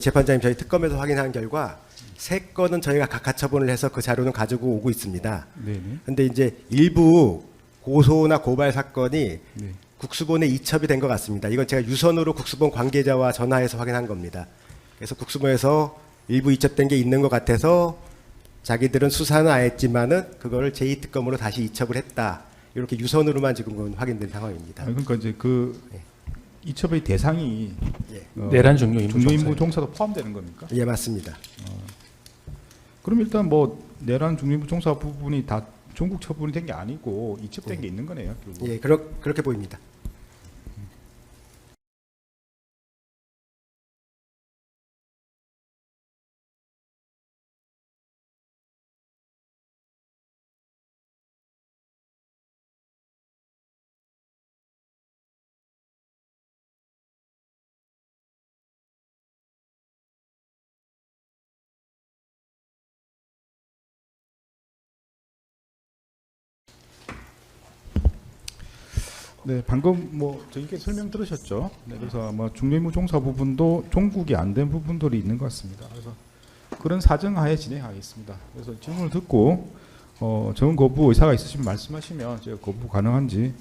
재판장님, 저희 특검에서 확인한 결과 3건은 저희가 각하처분을 해서 그 자료는 가지고 오고 있습니다. 그런데 이제 일부 고소나 고발 사건이 국수본에 이첩이 된 것 같습니다. 이건 제가 유선으로 국수본 관계자와 전화해서 확인한 겁니다. 그래서 국수본에서 일부 이첩된 게 있는 것 같아서 자기들은 수사는 안 했지만은 그거를 제2특검으로 다시 이첩을 했다. 이렇게 유선으로만 지금 확인된 상황입니다. 그러니까 이제 그 이첩의 대상이 내란 종료 임무 종사도 포함되는 겁니까? 예, 맞습니다. 그럼 일단 뭐 내란 중립부 종사 부분이 다 종국 처분이 된 게 아니고 이첩된 게 있는 거네요. 결국. 예, 그렇게 보입니다. 네, 방금 뭐 저희께 설명 들으셨죠? 네, 그래서 아마 중립부 종사 부분도 종국이 안 된 부분들이 있는 것 같습니다. 그래서 그런 사정하에 진행하겠습니다. 그래서 질문을 듣고 정원 거부 의사가 있으시면 말씀하시면 제가 거부 가능한지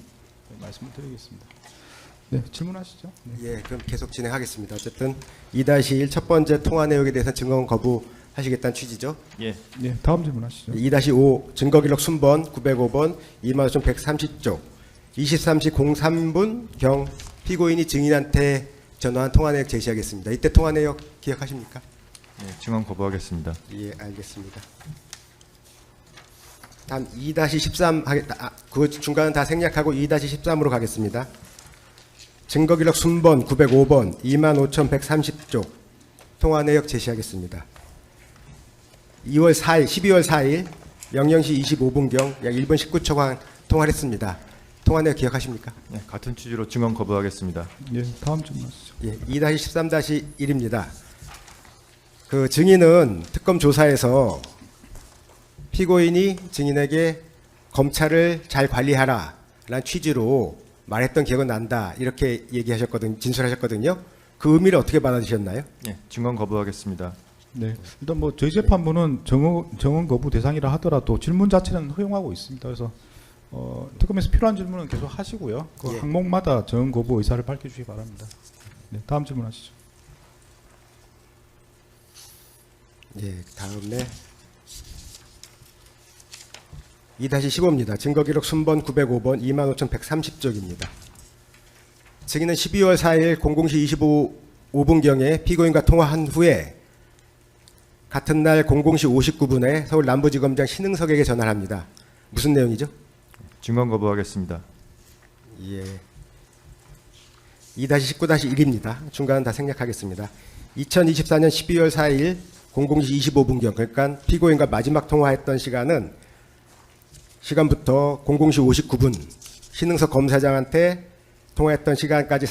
말씀을 드리겠습니다. 네, 질문하시죠. 네. 예, 그럼 계속 진행하겠습니다. 어쨌든 2-1 첫 번째 통화 내역에 대해서 증거 거부하시겠다는 취지죠. 예. 네, 다음 질문하시죠. 2-5 증거기록 순번 905번 25,130쪽 23시 03분 경 피고인이 증인한테 전화한 통화 내역 제시하겠습니다. 이때 통화 내역 기억하십니까? 네, 증언 거부하겠습니다. 예, 알겠습니다. 다음 2-13 하겠다. 그 중간은 다 생략하고 2-13으로 가겠습니다. 증거기록 순번 905번 25,130쪽 통화 내역 제시하겠습니다. 12월 4일 00시 25분경 약 1분 19초간 통화를 했습니다. 통화 내역 기억하십니까? 네, 같은 취지로 증언 거부하겠습니다. 예, 다음 질문하시죠. 예, 2-13-1입니다. 그 증인은 특검 조사에서 피고인이 증인에게 검찰을 잘 관리하라 라는 취지로 말했던 기억은 난다 이렇게 진술하셨거든요. 그 의미를 어떻게 받아들이셨나요? 네, 증언 거부하겠습니다. 네, 일단 뭐 저희 재판부는 정원 거부 대상이라 하더라도 질문 자체는 허용하고 있습니다. 그래서 특검에서 필요한 질문은 계속 하시고요. 그 예. 항목마다 정원 거부 의사를 밝혀주시기 바랍니다. 네, 다음 질문하시죠. 예, 다음에 2-15입니다. 증거기록 순번 905번 25,130쪽입니다. 증인은 12월 4일 00시 25분경에 피고인과 통화한 후에 같은 날 00시 59분에 서울 남부지검장 신흥석에게 전화를 합니다. 무슨 내용이죠? 증언 거부하겠습니다. 예. 2-19-1입니다. 중간은 다 생략하겠습니다. 2024년 12월 4일 00시 25분경, 그러니까 피고인과 마지막 통화했던 시간부터 00시 59분 신흥석 검사장한테 통화했던 시간까지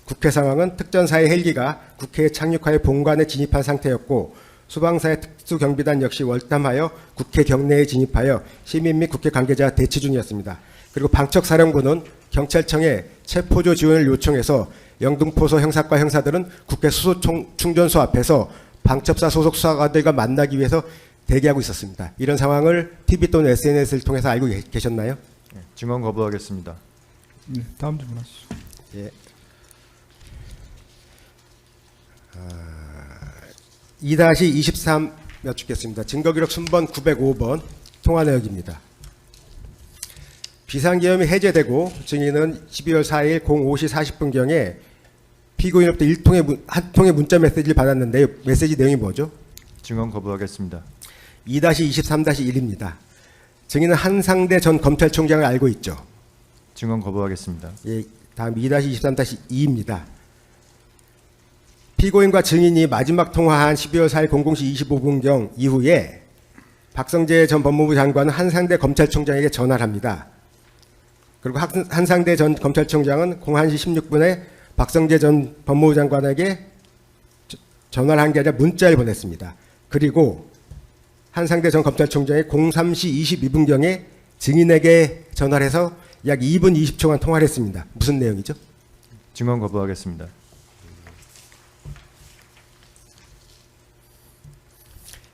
국회 상황은 특전사의 헬기가 국회에 착륙하여 본관에 진입한 상태였고 수방사의 특수경비단 역시 월탐하여 국회 경내에 진입하여 시민 및 국회 관계자 대치 중이었습니다. 그리고 방척사령부는 경찰청에 체포조 지원을 요청해서 영등포소 형사과 형사들은 국회 수소충전소 앞에서 방첩사 소속 수사관들과 만나기 위해서 대기하고 있었습니다. 이런 상황을 TV 또는 SNS를 통해서 알고 계셨나요? 네, 증언 거부하겠습니다. 네, 다음 질문하시죠. 예. 2-23 여쭙겠습니다. 증거기록 순번 905번 통화 내역입니다. 비상계엄이 해제되고 증인은 12월 4일 05시 40분경에 피고인으로부터 한 통의 문자 메시지를 받았는데 메시지 내용이 뭐죠? 증언 거부하겠습니다. 2-23-1입니다. 증인은 한상대 전 검찰총장을 알고 있죠. 증언 거부하겠습니다. 예, 다음 2-23-2입니다. 피고인과 증인이 마지막 통화한 12월 4일 00시 25분경 이후에 박성재 전 법무부 장관은 한상대 검찰총장에게 전화를 합니다. 그리고 한상대 전 검찰총장은 01시 16분에 박성재 전 법무부 장관에게 전화를 한 게 아니라 문자를 보냈습니다. 그리고 한상대 전 검찰총장이 03시 22분경에 증인에게 전화를 해서 약 2분 20초간 통화를 했습니다. 무슨 내용이죠? 증언 거부하겠습니다.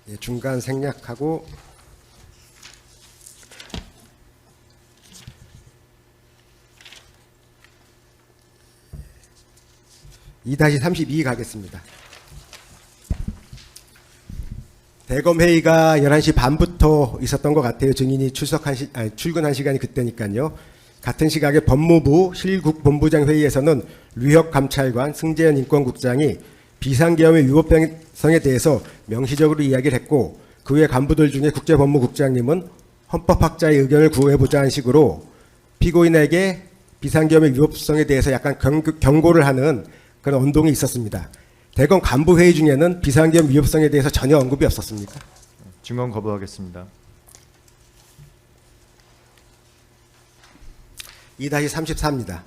예, 중간 생략하고 (2-32) 가겠습니다. 대검 회의가 11시 반부터 있었던 것 같아요. 증인이 출근한 시간이 그때니까요. 같은 시각에 법무부 실국본부장 회의에서는 류혁 감찰관, 승재현 인권국장이 비상계엄의 위법성에 대해서 명시적으로 이야기를 했고, 그 외 간부들 중에 국제법무국장님은 헌법학자의 의견을 구해보자는 식으로 피고인에게 비상계엄의 위법성에 대해서 약간 경고를 하는 그런 언동이 있었습니다. 대검 간부 회의 중에는 비상계엄 위법성에 대해서 전혀 언급이 없었습니까? 증언 거부하겠습니다. 2-34입니다.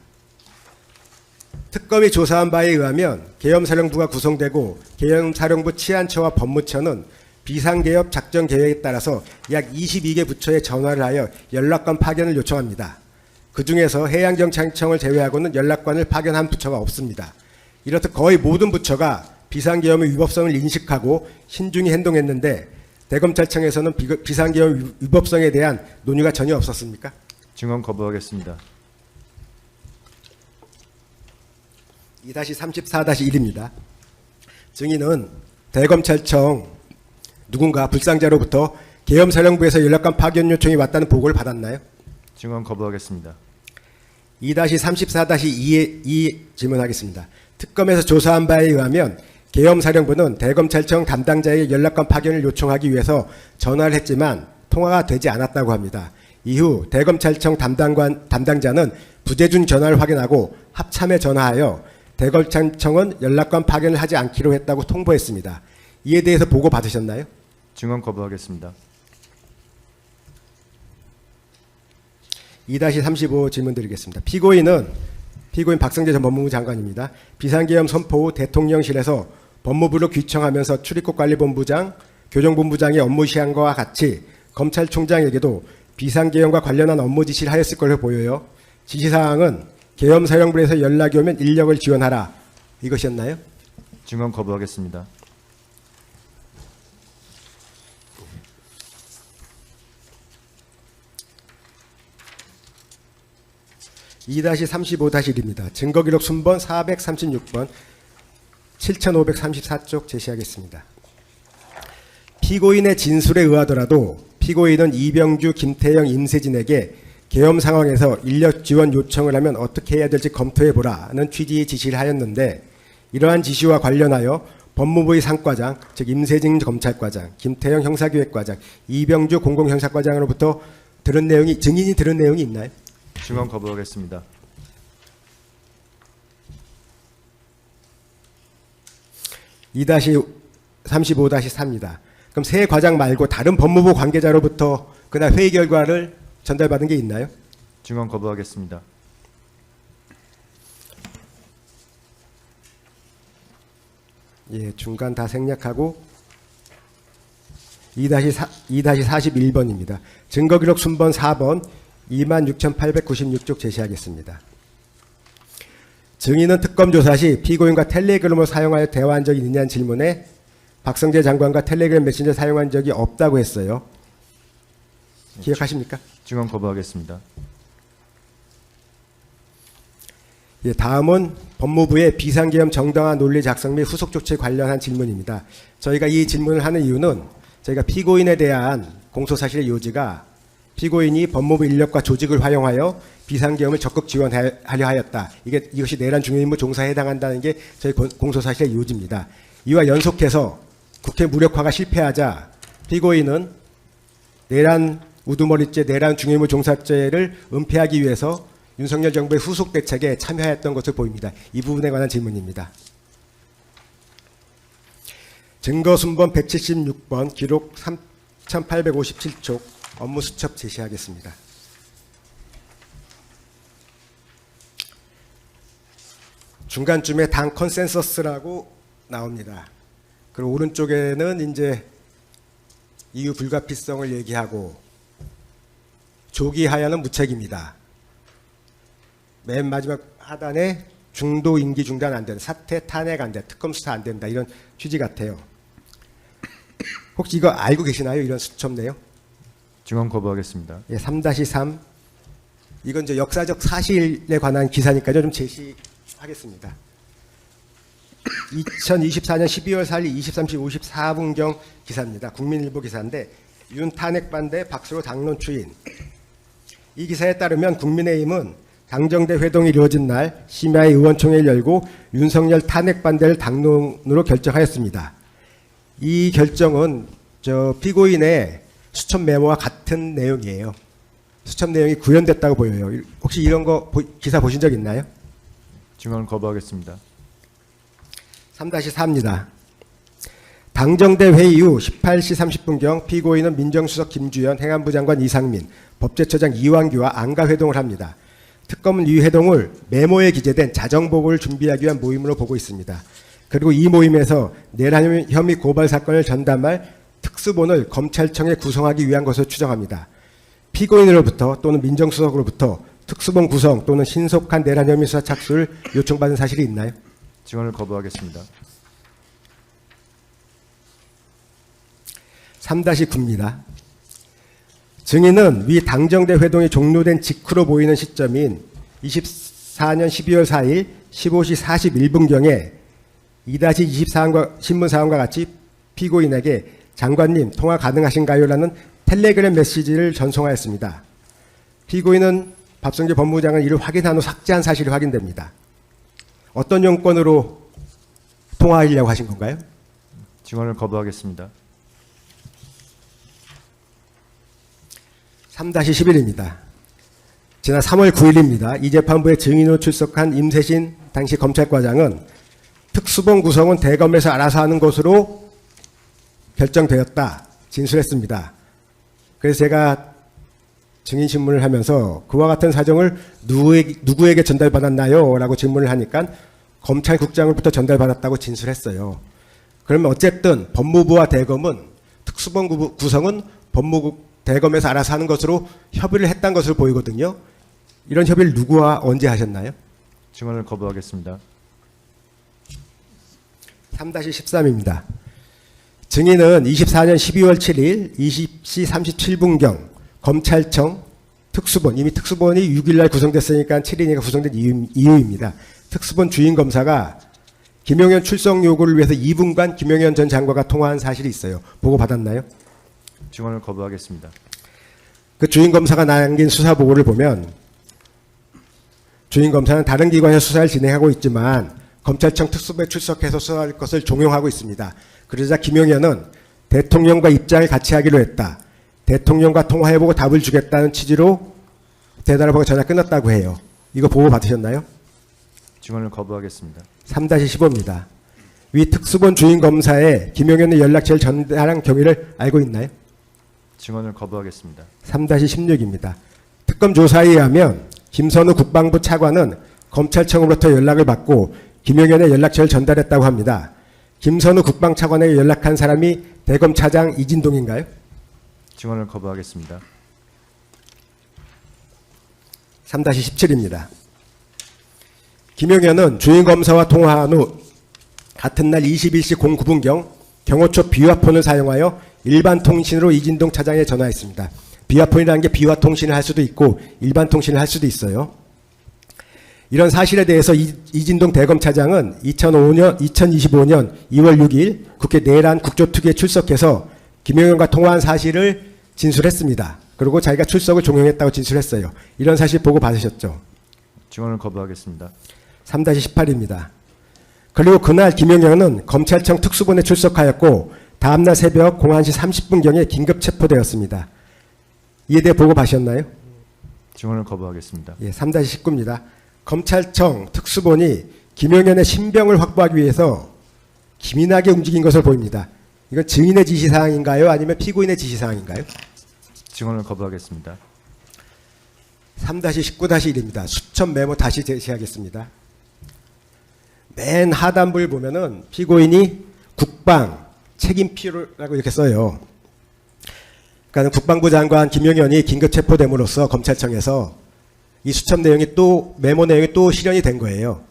특검이 조사한 바에 의하면 계엄사령부가 구성되고 계엄사령부 치안처와 법무처는 비상계엄 작전 계획에 따라서 약 22개 부처에 전화를 하여 연락관 파견을 요청합니다. 그중에서 해양경찰청을 제외하고는 연락관을 파견한 부처가 없습니다. 이렇듯 거의 모든 부처가 비상계엄의 위법성을 인식하고 신중히 행동했는데 대검찰청에서는 비상계엄 위법성에 대한 논의가 전혀 없었습니까? 증언 거부하겠습니다. 2-34-1입니다. 증인은 대검찰청 누군가 불상자로부터 계엄사령부에서 연락관 파견 요청이 왔다는 보고를 받았나요? 증언 거부하겠습니다. 2-34-2 질문하겠습니다. 특검에서 조사한 바에 의하면 계엄사령부는 대검찰청 담당자에게 연락관 파견을 요청하기 위해서 전화를 했지만 통화가 되지 않았다고 합니다. 이후 대검찰청 담당자는 부재중 전화를 확인하고 합참에 전화하여 대검찰청은 연락관 파견을 하지 않기로 했다고 통보했습니다. 이에 대해서 보고 받으셨나요? 증언 거부하겠습니다. 2-35 질문 드리겠습니다. 피고인 박성재 전 법무부 장관입니다. 비상계엄 선포 후 대통령실에서 법무부로 귀청하면서 출입국관리본부장, 교정본부장의 업무 시한과 같이 검찰총장에게도 비상계엄과 관련한 업무 지시를 하였을 것으로 보여요. 지시사항은 계엄사령부에서 연락이 오면 인력을 지원하라, 이것이었나요? 증언 거부하겠습니다. 2-35-1입니다. 증거기록 순번 436번 7534쪽 제시하겠습니다. 피고인의 진술에 의하더라도 피고인은 이병주, 김태영, 임세진에게 계엄 상황에서 인력 지원 요청을 하면 어떻게 해야 될지 검토해보라는 취지의 지시를 하였는데, 이러한 지시와 관련하여 법무부의 상과장, 즉 임세진 검찰과장, 김태영 형사기획과장, 이병주 공공형사과장으로부터 증인이 들은 내용이 있나요? 증언 거부하겠습니다. 2-35-3입니다. 그럼 세 과장 말고 다른 법무부 관계자로부터 그날 회의 결과를 전달받은 게 있나요? 증언 거부하겠습니다. 예, 중간 다 생략하고 2-41번입니다. 증거기록 순번 4번 26,896쪽 제시하겠습니다. 증인은 특검 조사 시 피고인과 텔레그램을 사용하여 대화한 적이 있느냐는 질문에 박성재 장관과 텔레그램 메신저 사용한 적이 없다고 했어요. 기억하십니까? 증언 거부하겠습니다. 예, 다음은 법무부의 비상계엄 정당화 논리 작성 및 후속 조치에 관련한 질문입니다. 저희가 이 질문을 하는 이유는 저희가 피고인에 대한 공소사실의 요지가 피고인이 법무부 인력과 조직을 활용하여 비상계엄을 적극 지원하려 하였다. 이것이 내란 중요임무 종사에 해당한다는 게 저희 공소사실의 요지입니다. 이와 연속해서 국회 무력화가 실패하자 피고인은 내란 우두머리죄, 내란 중요임무 종사죄를 은폐하기 위해서 윤석열 정부의 후속 대책에 참여하였던 것으로 보입니다. 이 부분에 관한 질문입니다. 증거순번 176번 기록 3857쪽 업무 수첩 제시하겠습니다. 중간쯤에 당 컨센서스라고 나옵니다. 그리고 오른쪽에는 이제 이유 불가피성을 얘기하고 조기 하야는 무책임이다. 맨 마지막 하단에 중도 임기 중단 안 된다. 사퇴 탄핵 안 된다. 특검 수사 안 된다. 이런 취지 같아요. 혹시 이거 알고 계시나요? 이런 수첩 내용? 증언 거부하겠습니다. 예, 3-3. 이건 이제 역사적 사실에 관한 기사니까요. 좀 제시하겠습니다. 2024년 12월 4일 23시 54분경 기사입니다. 국민일보 기사인데 윤 탄핵 반대 박수로 당론 추인. 이 기사에 따르면 국민의힘은 당정대 회동이 이루어진 날 심야의 의원총회를 열고 윤석열 탄핵 반대를 당론으로 결정하였습니다. 이 결정은 피고인의 수첩 메모와 같은 내용이에요. 수첩 내용이 구현됐다고 보여요. 혹시 이런 거 기사 보신 적 있나요? 증언 거부하겠습니다. 3-4입니다. 당정대 회의 이후 18시 30분경 피고인은 민정수석 김주현, 행안부 장관 이상민, 법제처장 이완규와 안가회동을 합니다. 특검은 이 회동을 메모에 기재된 자정보고를 준비하기 위한 모임으로 보고 있습니다. 그리고 이 모임에서 내란 혐의 고발 사건을 전담할 특수본을 검찰청에 구성하기 위한 것으로 추정합니다. 피고인으로부터 또는 민정수석으로부터 특수본 구성 또는 신속한 내란 혐의 수사 착수를 요청받은 사실이 있나요? 증언을 거부하겠습니다. 3-9입니다. 증인은 위 당정대 회동이 종료된 직후로 보이는 시점인 24년 12월 4일 15시 41분경에 2-24 신문사원과 같이 피고인에게 장관님 통화 가능하신가요? 라는 텔레그램 메시지를 전송하였습니다. 피고인은 박성재 법무장은 이를 확인한 후 삭제한 사실이 확인됩니다. 어떤 용건으로 통화하려고 하신 건가요? 증언을 거부하겠습니다. 3-11입니다. 지난 3월 9일입니다. 이 재판부에 증인으로 출석한 임세신 당시 검찰과장은 특수본 구성은 대검에서 알아서 하는 것으로 결정되었다 진술했습니다. 그래서 제가 증인신문을 하면서 그와 같은 사정을 누구에게 전달받았나요? 라고 질문을 하니까 검찰국장으로부터 전달받았다고 진술했어요. 그러면 어쨌든 법무부와 대검은 특수본 구성은 대검에서 알아서 하는 것으로 협의를 했던 것으로 보이거든요. 이런 협의를 누구와 언제 하셨나요? 증언을 거부하겠습니다. 3-13입니다. 증인은 24년 12월 7일 20시 37분경 검찰청 특수본, 이미 특수본이 6일날 구성됐으니까 7일이니까 구성된 이유입니다. 특수본 주임검사가 김용현 출석 요구를 위해서 2분간 김용현 전 장관과 통화한 사실이 있어요. 보고받았나요? 증언을 거부하겠습니다. 그 주임검사가 남긴 수사보고를 보면 주임검사는 다른 기관의 수사를 진행하고 있지만 검찰청 특수부에 출석해서 수사할 것을 종용하고 있습니다. 그러자 김용현은 대통령과 입장을 같이 하기로 했다. 대통령과 통화해보고 답을 주겠다는 취지로 대답을 보고 전화 끊었다고 해요. 이거 보고 받으셨나요? 증언을 거부하겠습니다. 3-15입니다. 위 특수본 주임검사의 김용현의 연락처를 전달한 경위를 알고 있나요? 증언을 거부하겠습니다. 3-16입니다. 특검 조사에 의하면 김선우 국방부 차관은 검찰청으로부터 연락을 받고 김용현의 연락처를 전달했다고 합니다. 김선우 국방차관에게 연락한 사람이 대검 차장 이진동인가요? 증언을 거부하겠습니다. 3-17입니다. 김용현은 주임검사와 통화한 후 같은 날 21시 09분경 경호처 비화폰을 사용하여 일반 통신으로 이진동 차장에 전화했습니다. 비화폰이라는 게 비화 통신을 할 수도 있고 일반 통신을 할 수도 있어요. 이런 사실에 대해서 이진동 대검차장은 2025년 2월 6일 국회 내란 국조특위에 출석해서 김용현과 통화한 사실을 진술했습니다. 그리고 자기가 출석을 종용했다고 진술했어요. 이런 사실 보고 받으셨죠? 증언을 거부하겠습니다. 3-18입니다. 그리고 그날 김용현은 검찰청 특수본에 출석하였고 다음날 새벽 01시 30분경에 긴급 체포되었습니다. 이에 대해 보고 받으셨나요? 증언을 거부하겠습니다. 예, 3-19입니다. 검찰청 특수본이 김용현의 신병을 확보하기 위해서 기민하게 움직인 것으로 보입니다. 이건 증인의 지시사항인가요? 아니면 피고인의 지시사항인가요? 증언을 거부하겠습니다. 3-19-1입니다. 수첩 메모 다시 제시하겠습니다. 맨 하단부를 보면은 피고인이 국방 책임피로라고 이렇게 써요. 그러니까 국방부 장관 김용현이 긴급 체포됨으로써 검찰청에서 이 수첩 내용이 또 메모 내용이 또 실현이 된 거예요.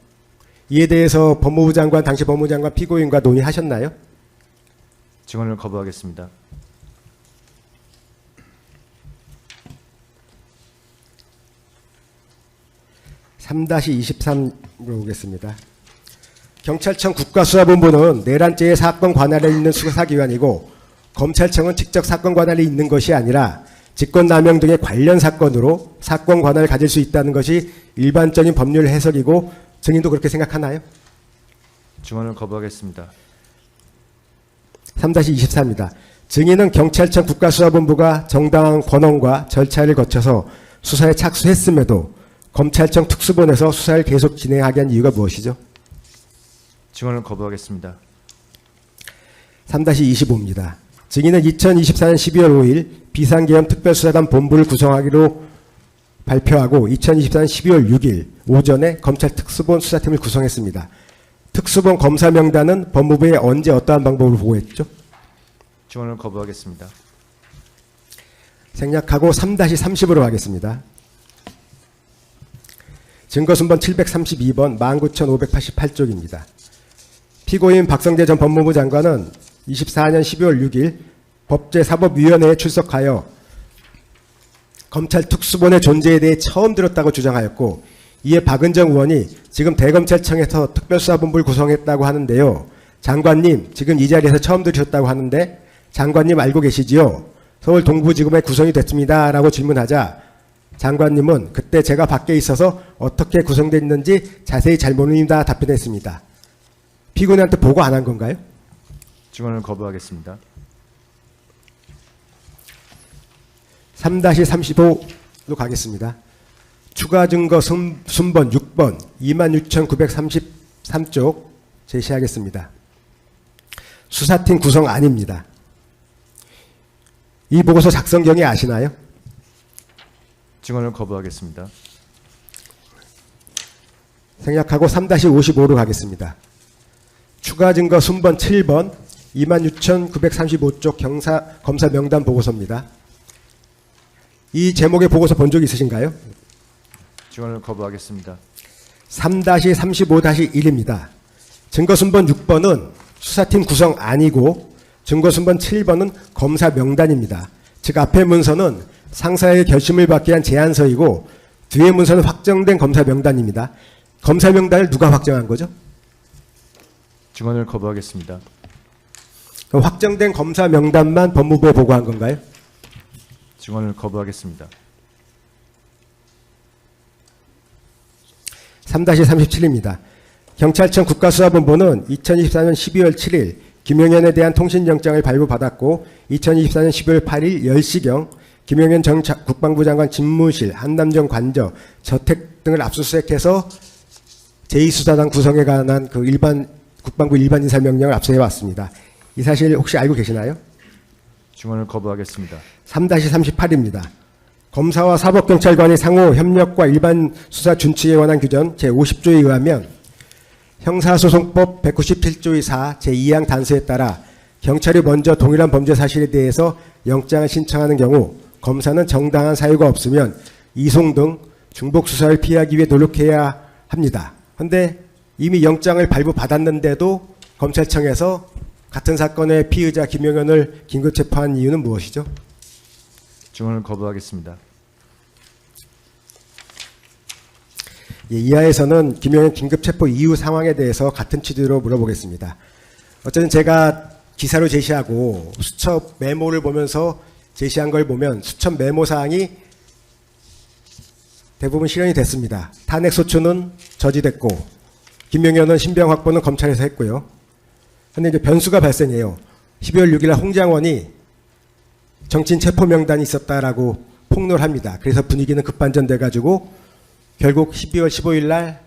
이에 대해서 법무부 장관 당시 법무부 장관 피고인과 논의하셨나요? 증언을 거부하겠습니다. 3-23로 오겠습니다. 경찰청 국가수사본부는 내란죄의 사건 관할에 있는 수사기관이고 검찰청은 직접 사건 관할이 있는 것이 아니라 직권남용 등의 관련 사건으로 사건 관할을 가질 수 있다는 것이 일반적인 법률 해석이고 증인도 그렇게 생각하나요? 증언을 거부하겠습니다. 3-24입니다. 증인은 경찰청 국가수사본부가 정당한 권한과 절차를 거쳐서 수사에 착수했음에도 검찰청 특수본에서 수사를 계속 진행하게 한 이유가 무엇이죠? 증언을 거부하겠습니다. 3-25입니다. 증인은 2024년 12월 5일 비상계엄 특별수사단 본부를 구성하기로 발표하고 2024년 12월 6일 오전에 검찰 특수본 수사팀을 구성했습니다. 특수본 검사 명단은 법무부에 언제 어떠한 방법으로 보고했죠? 증언을 거부하겠습니다. 생략하고 3-30으로 가겠습니다. 증거순번 732번 19,588쪽입니다. 피고인 박성재 전 법무부 장관은 24년 12월 6일 법제사법위원회에 출석하여 검찰 특수본의 존재에 대해 처음 들었다고 주장하였고 이에 박은정 의원이 지금 대검찰청에서 특별수사본부를 구성했다고 하는데요. 장관님 지금 이 자리에서 처음 들으셨다고 하는데 장관님 알고 계시지요? 서울 동부지검에 구성이 됐습니다. 라고 질문하자 장관님은 그때 제가 밖에 있어서 어떻게 구성됐는지 자세히 잘 모릅니다. 답변했습니다. 피고인한테 보고 안 한 건가요? 증언을 거부하겠습니다. 3-35로 가겠습니다. 추가 증거 순번 6번 26,933쪽 제시하겠습니다. 수사팀 구성 아닙니다. 이 보고서 작성 경위 아시나요? 증언을 거부하겠습니다. 생략하고 3-55로 가겠습니다. 추가 증거 순번 7번 26,935쪽 검사 명단 보고서입니다. 이 제목의 보고서 본 적 있으신가요? 증언을 거부하겠습니다. 3-35-1입니다. 증거순번 6번은 수사팀 구성 아니고 증거순번 7번은 검사 명단입니다. 즉 앞의 문서는 상사의 결심을 받기 위한 제안서이고 뒤의 문서는 확정된 검사 명단입니다. 검사 명단을 누가 확정한 거죠? 증언을 거부하겠습니다. 그럼 확정된 검사 명단만 법무부에 보고한 건가요? 증언을 거부하겠습니다. 3-37입니다. 경찰청 국가수사본부는 2024년 12월 7일 김용현에 대한 통신영장을 발부받았고 2024년 12월 8일 10시경 김용현 전 국방부 장관 집무실, 한남정 관저, 저택 등을 압수수색해서 제2수사단 구성에 관한 그 국방부 일반 인사명령을 압수해 왔습니다. 이 사실 혹시 알고 계시나요? 증언을 거부하겠습니다. 3-38입니다. 검사와 사법경찰관의 상호 협력과 일반 수사 준칙에 관한 규정 제50조에 의하면 형사소송법 197조의 4 제2항 단서에 따라 경찰이 먼저 동일한 범죄 사실에 대해서 영장을 신청하는 경우 검사는 정당한 사유가 없으면 이송 등 중복 수사를 피하기 위해 노력해야 합니다. 그런데 이미 영장을 발부받았는데도 검찰청에서 같은 사건의 피의자 김용현을 긴급 체포한 이유는 무엇이죠? 증언을 거부하겠습니다. 예, 이하에서는 김용현 긴급 체포 이후 상황에 대해서 같은 취지로 물어보겠습니다. 어쨌든 제가 기사로 제시하고 수첩 메모를 보면서 제시한 걸 보면 수첩 메모 사항이 대부분 실현이 됐습니다. 탄핵 소추는 저지됐고 김용현은 신병 확보는 검찰에서 했고요. 그런데 이제 변수가 발생해요. 12월 6일 날 홍장원이 정치인 체포 명단이 있었다라고 폭로를 합니다. 그래서 분위기는 급반전돼 가지고 결국 12월 15일 날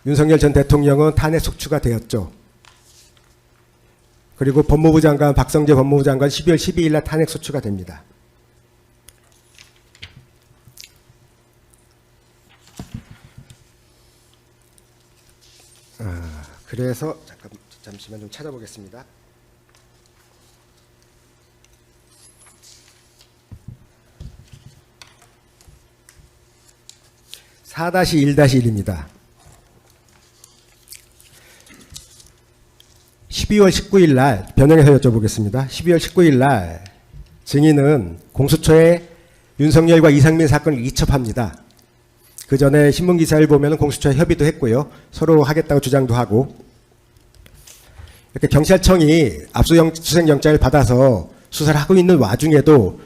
윤석열 전 대통령은 탄핵 속추가 되었죠. 그리고 법무부 장관 박성재 법무부 장관 12월 12일 날 탄핵 소추가 됩니다. 그래서 잠시만 좀 찾아보겠습니다. (4-1-1입니다) 12월 12월 19일 날 변형해서 여쭤보겠습니다. 12월 19일 날 증인은 공수처에 윤석열과 이상민 사건을 이첩합니다. 그 전에 신문 기사를 보면 공수처에 협의도 했고요. 서로 하겠다고 주장도 하고. 이렇게 경찰청이 압수수색영장을 받아서 수사를 하고 있는 와중에도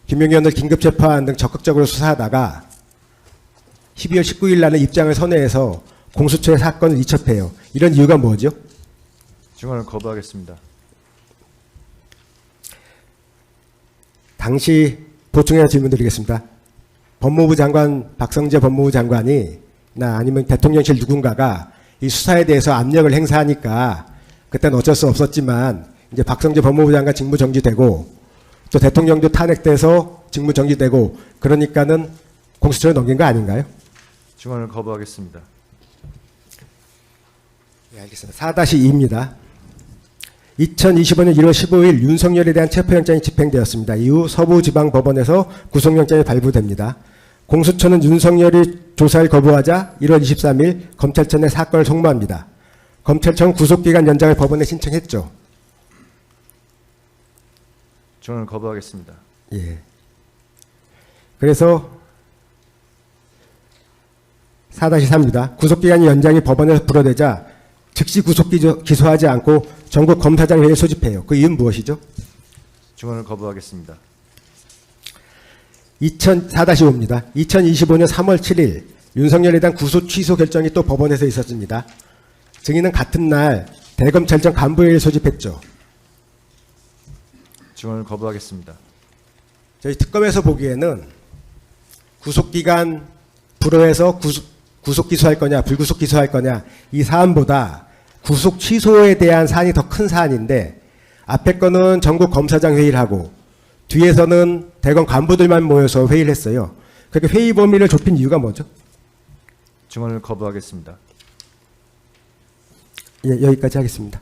김용희 의원을 긴급 체포한 등 적극적으로 수사하다가 12월 19일 날은 입장을 선회해서 공수처의 사건을 이첩해요. 이런 이유가 뭐죠? 증언을 거부하겠습니다. 당시 보충해서 질문드리겠습니다. 법무부 장관 박성재 법무부 장관이 나 아니면 대통령실 누군가가 이 수사에 대해서 압력을 행사하니까 그때는 어쩔 수 없었지만 이제 박성재 법무부 장관 직무 정지되고 또 대통령도 탄핵돼서 직무 정지되고 그러니까는 공수처에 넘긴 거 아닌가요? 증언을 거부하겠습니다. 네, 알겠습니다. 4-2입니다. 2025년 1월 15일 윤석열에 대한 체포영장이 집행되었습니다. 이후 서부지방법원에서 구속영장이 발부됩니다. 공수처는 윤석열이 조사를 거부하자 1월 23일 검찰청에 사건을 송무합니다. 검찰청은 구속기간 연장을 법원에 신청했죠. 증언을 거부하겠습니다. 예. 그래서 4-3입니다. 구속기간이 연장이 법원에서 불어되자 즉시 구속 기소하지 않고 전국 검사장 회의를 소집해요. 그 이유는 무엇이죠? 증언을 거부하겠습니다. 4-5입니다. 2025년 3월 7일 윤석열에 대한 구속 취소 결정이 또 법원에서 있었습니다. 증인은 같은 날 대검찰청 간부회의를 소집했죠. 증언을 거부하겠습니다. 저희 특검에서 보기에는 구속기간 불허해서 구속 기소할 거냐 불구속 기소할 거냐 이 사안보다 구속 취소에 대한 사안이 더 큰 사안인데 앞에 거는 전국 검사장 회의를 하고 뒤에서는 대검 간부들만 모여서 회의를 했어요. 그렇게 회의 범위를 좁힌 이유가 뭐죠? 증언을 거부하겠습니다. 예, 여기까지 하겠습니다.